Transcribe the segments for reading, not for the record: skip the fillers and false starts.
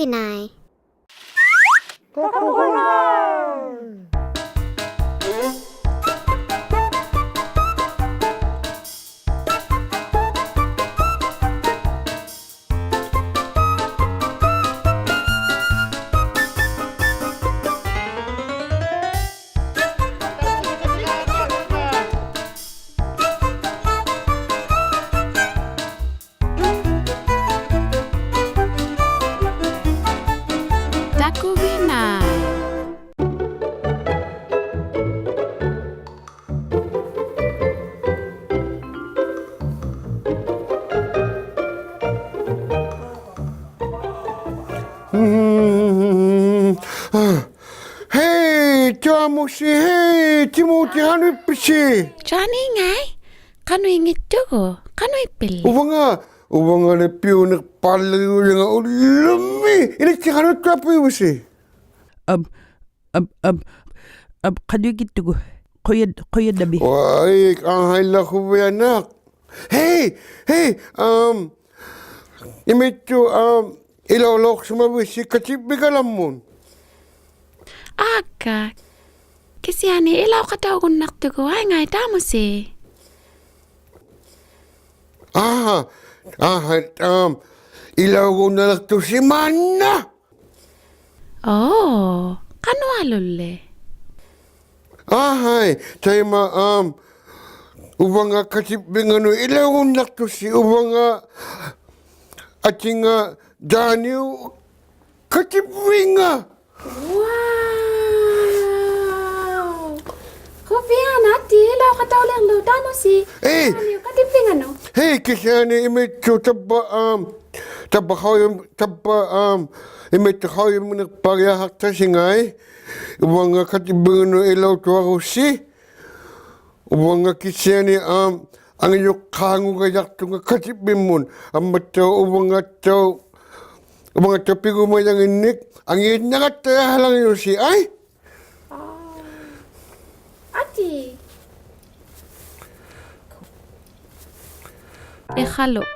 Takuginai. Takuginai. Hei, Tamusi, hei, Timothy Hanipisi. Johnny ngai. Kanu ingitugo. Kanu ipili. Ubanga le piunak palu nga ulumi. Ini cikanu tapu ibisi. Kadu gitu koyad dabi. Wai, ahai lah kubayanak. Hei, imitu ilolok sumabisi kacip bigalamun. Aga. Kisiani ilaw katawag naktugo ay ngai tamusi. Ilaw ko na lang to si Mana. Oh, kanu alule. Tayo ubanga kasipingano ilaw ko na to si ubanga ating Daniel kasipinga. Wow. Kopian ati ilaw katawag lo tamusi. Ano katipingano? Hei, kisani imito imito kayo mo nagpagyahat sa singay. Ubanga katibingano ilaw to ako si. Ubanga kisani ang iyong kango kayak to nga katibimon. Ang mataw ubanga pigumayang inik. Ang iyong nakatayahalang yun si ay. Ati. Ikhalok.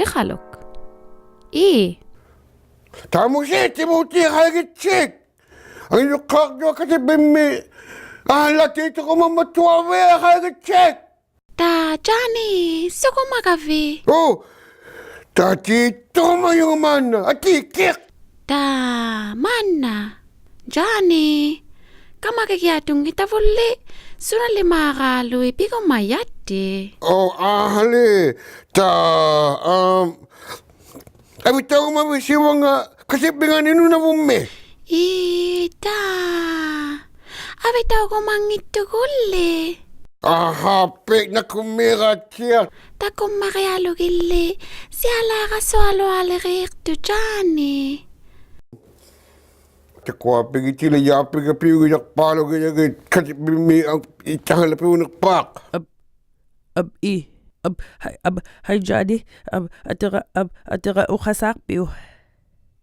Ikhalok. Tamo siya, Timothy, halagitsik. Ang iyong kakdo katibimi. Latito ko mamatuwa, halagitsik. Ta, Johnny, suko magavi. Tatito mo yung mana, atikik. Ta, mana. Johnny, kamakikiatong itavuli. Sunali makalui, pigo mayati. Ahali. Abitaw ko mabisiwa nga, kasi pinganin na bumi. Ita. Abitaw ko mangituguli. Pek na kumirat siya. Takum makialugili. Siala ka swalo alirik tu Johnny. Takwa pigitila yapi ka piyo yak palo kaya kasi bimi ang itahala piyo nakpak. Hay Johnny. Atira ukasak piyo.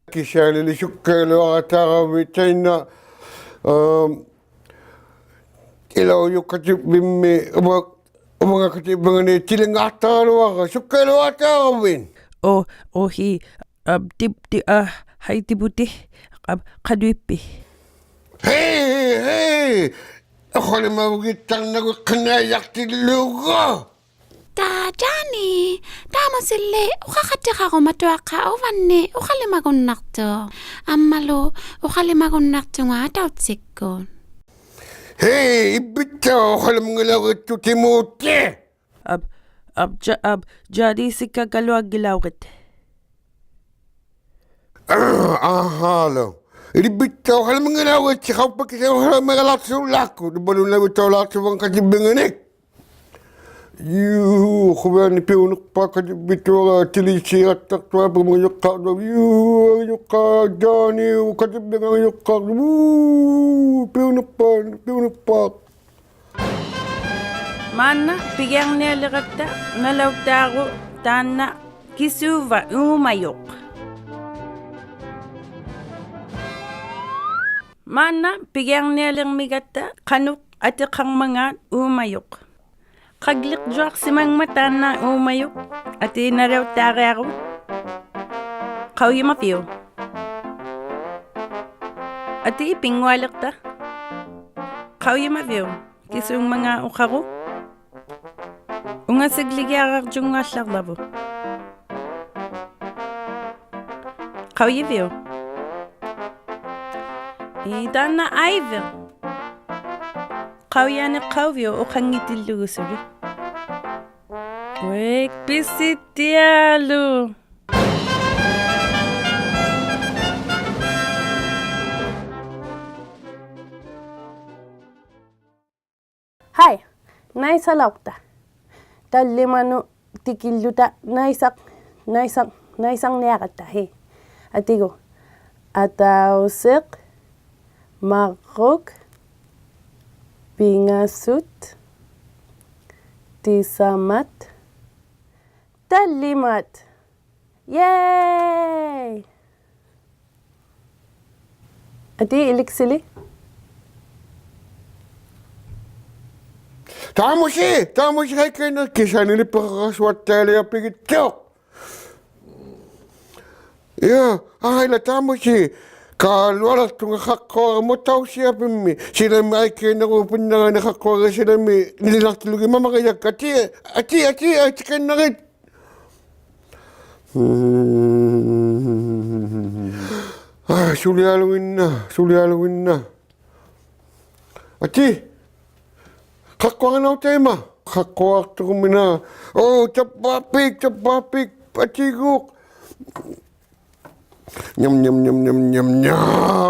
Kisya lilisok kalo atara bitay na ilaw yung katibimi, mga katibangan ni tilingatalo ka, sukalo atara win. Hay tibuti. Kaduipi. Hey! Ako na mawagitang nagkanayak tilugo. Ta, Johnny. Tamo sili. Ukakatira ko matuwa ka. Uwani. Ukalimagon nakto. Amalo. Ukalimagon nakto nga ataw tsikon. Hey! Ibitaw ako lang mga lawit to Timothy. Johnny si kagaluag gilawit. Halo. Ibitaw ako lang mga lawit. Sikaw pagkisa ako lang mga latsulak ko. Dibalong lawit ako latsulak katibinganik. Gewoon die pionik pakken, bitoren, tilisi, attack, mga kak, yung Johnny, katibing ang yung kak, pionik pak. Mana, pigyang nilirata, nalawtaro, tana, kisuva, umayok. Mana, pigyang nilang migata, kanuk at kang mga umayok. Qaglik juaq simangma taanna uumayuq ati nareuttaaqiaru qauyimafio ati pingualiqta qauyimafio kisuungmanga uqaru ungasikligiaqarjunngaallarlavu qauyivio taanna aive qauyani qauvio uqangitillugusugi wek pisittialu Hai, naisalauqta. Tallimanu tikilluta naisang niaqatta hi. Atigu. Atausiq maquk pingasut tisamat tallimat. Yay! Ati iliksili? Tamusi kai kena kisah ini peraswatan yang pergi cok. Ya, ahila tamusi. Kalau ada tunggu hakor, mau tahu siapa mi? Sila mi ai kena rupanya nak hakor sila mi nilak tulugi mama kaya ati kena rit. Suli aluin na. Ati. Hakor na tema. Hakor tu mina. Oh, capapik, patiguk. Nyam,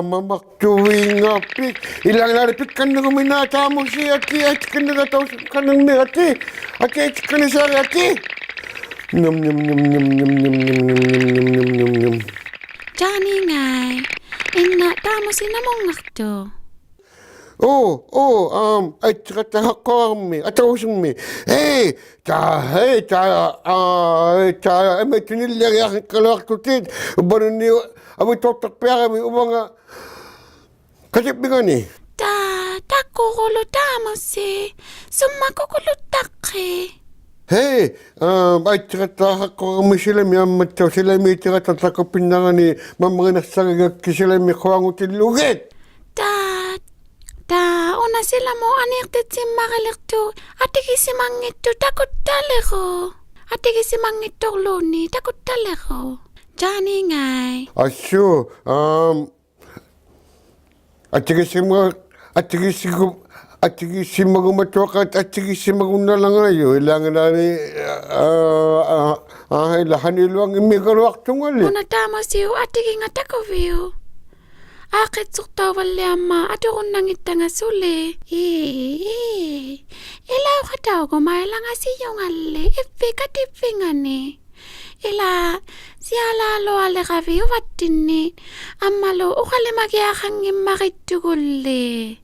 mamak cuing apik. Ilang naripik kan na kumina. Tamo si ati kan na tau kanang ni ati kan na sari ati. Nyam. Johnny ngai. Inna tamo sinamong ngakto. Ay kata hakor mi, atau usung mi. Hey, eme tunil ya kalau waktu tit, baru ni, abu totak pera mi, ubanga, kasih bingani. Takulo tamo si. Summa kukulo takhe. Hey, ay kata hakor mi sila mi amat sila mi kata takupinangan ni, mamangin sa kisila mi kuang util lugit. Ona sila mo aniktit si makilikto. Atikisi mangito takot taleko. Atikisi mangito loni takot taleko. Johnny ngai. Asu, atikisi magumatokat, atikisi magunalang ayo. Ilangan na ni, ilahan iluang imigalwak tungal. Una tama siyo atiki nga takoviyo. Akit sukta wali ama aturun nang itanga suli. Ilaw ka daw kumaila nga siyong ali. Ifi katifi nga ni. Ila siya lalo ali kavi uwatin ni. Amalo ukali magiakang imakituguli.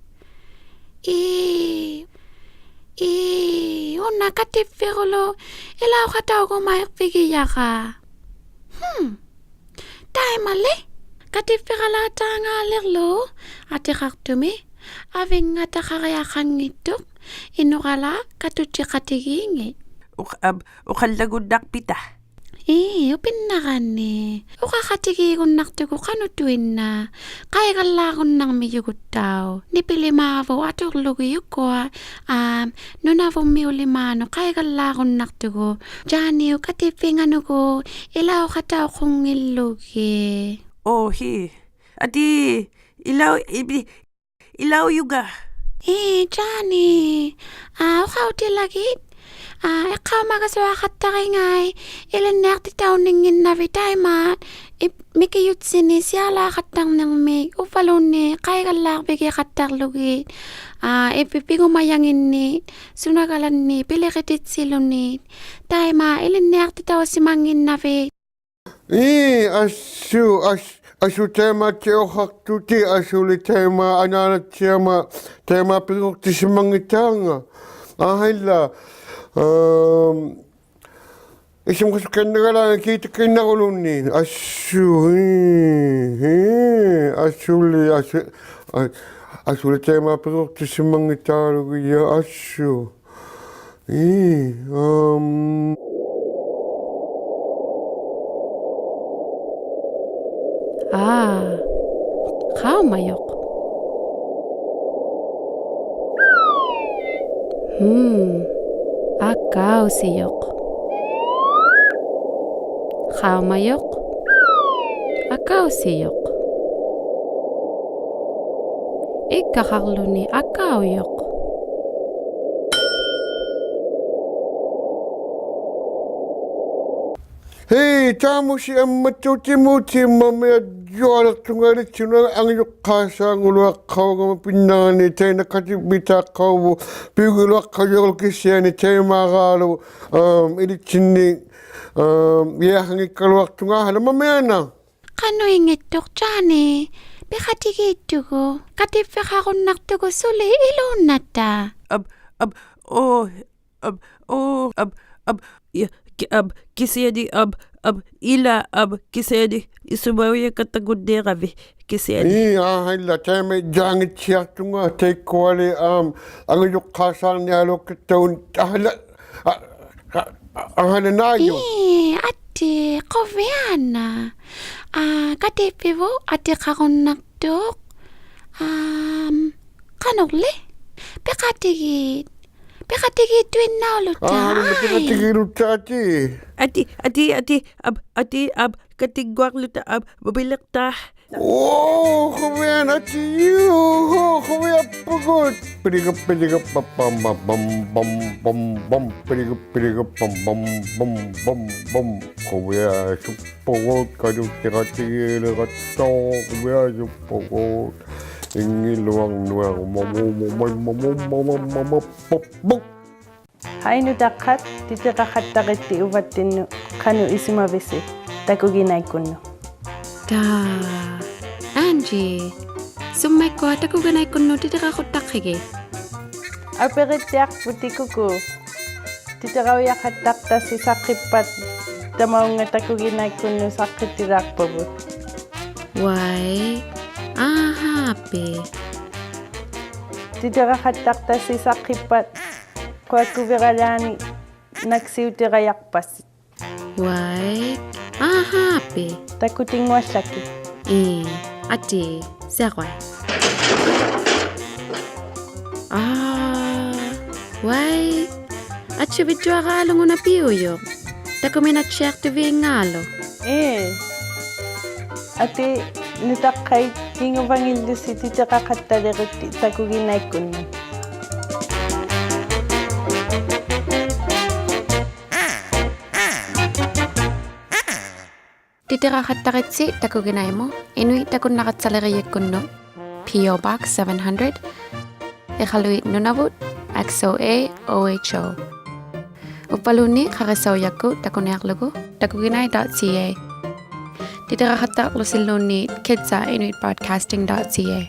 Una katifi kulo. Ilaw ka daw kumaipigya ka. Tayo mali. Katifirala tangalerlo ati kaktumi aving ngata karya kangituk inukala katuti katigingi uqallaguddaq pita upinnaqani uqaqatigiigunartuku qanutuinna qaigallaaqunnar miyuguttau nipilimaavo aturlugiyukkua nunavummiulimaanu qaigallaaqunartuku jaaniu katiffinganuku ilauqatau qungillugi hi ati ilaw yuga Johnny uqautilagit ikaw magaswaqattaqingay ilanneartitauningin navitaimaat mikiyutsini sialaqattarnermi ufalunni qaigallaarpigi qattarlugit ipipigumayanginni sunagalanni piliqititsilunni taima ilanneartitausimanginnavi asu tema teo haktuti asuli tema ananat tema pirukti simangitanga. Ahila isim kasukan nagala kita kinakuluni asuli tema pirukti simangitanga ya asu Qaumayuq. Akausiyuq. Qaumayuq. Akausiyuq. Ikkaqarluni akauyuq. Hei, tamusi ammatuutimuuti mamea jualattungarituna angyuqqaasaanguluaqqaugama pinnaani taina katipitaqqauvu piuguluaqqajuorukisiani taimaaraalu ilitsinni iahangikkaluartungahala mameana Qanuingittuqtaani piqatigiittugu qatippeqarunnartugu suli iluunnata. Kisedi ila kisedi isubauya kataguderavi kisedi. Hilla taime jaangitsiartunga taikkuali angyuqqaasaarnialuukattaun ahalanaaju Atti qoviana. Katippivu atiqarunnartuq. Qanuqli piqatigit. Piqatigilutaati Ati katigwarluta babilaqtah. Khuyan atiyu khuyappukut piriga pam pam pam pam pam pam piriga pam pam pam pam pam khuya suppukut kadu tirati legatto khuya suppukut ingi luang Hainu taqqat titiqaqattaqitti uvattinnu qanu isumavisi Takuginai kunnu. Angie, summaikkoa Takuginai kunnu titiqaquttaqqigi. Aperittiaq putikuku titiqauyaqattaqtassi saqqippat tamaunga Takuginai kunnu saqqittiraqpavut. Wai, happy. Titiqaqattaqtassi saqqippat quakkuviralaani naksiutiqayaqpas Wai, happy. takutinguallaki. Ati, seqwai. Wai, atchuvitjuaqaalunguna piuyo. Takuminatchiartuviingaalu. Ati nitaqqait kinguvangillusi titiqaqattaliqitti Takuginai kunnu. Titiqaqattaqitsi Takuginaimu Inuit takunnaqatsaleriikkunnu P.O. Box 700 Iqaluit Nunavut XOA OHO Uppalunni qarissauyakku takuniarlugu takuginai.ca Titiqaqattaqlusilluunni kids@inuitbroadcasting.ca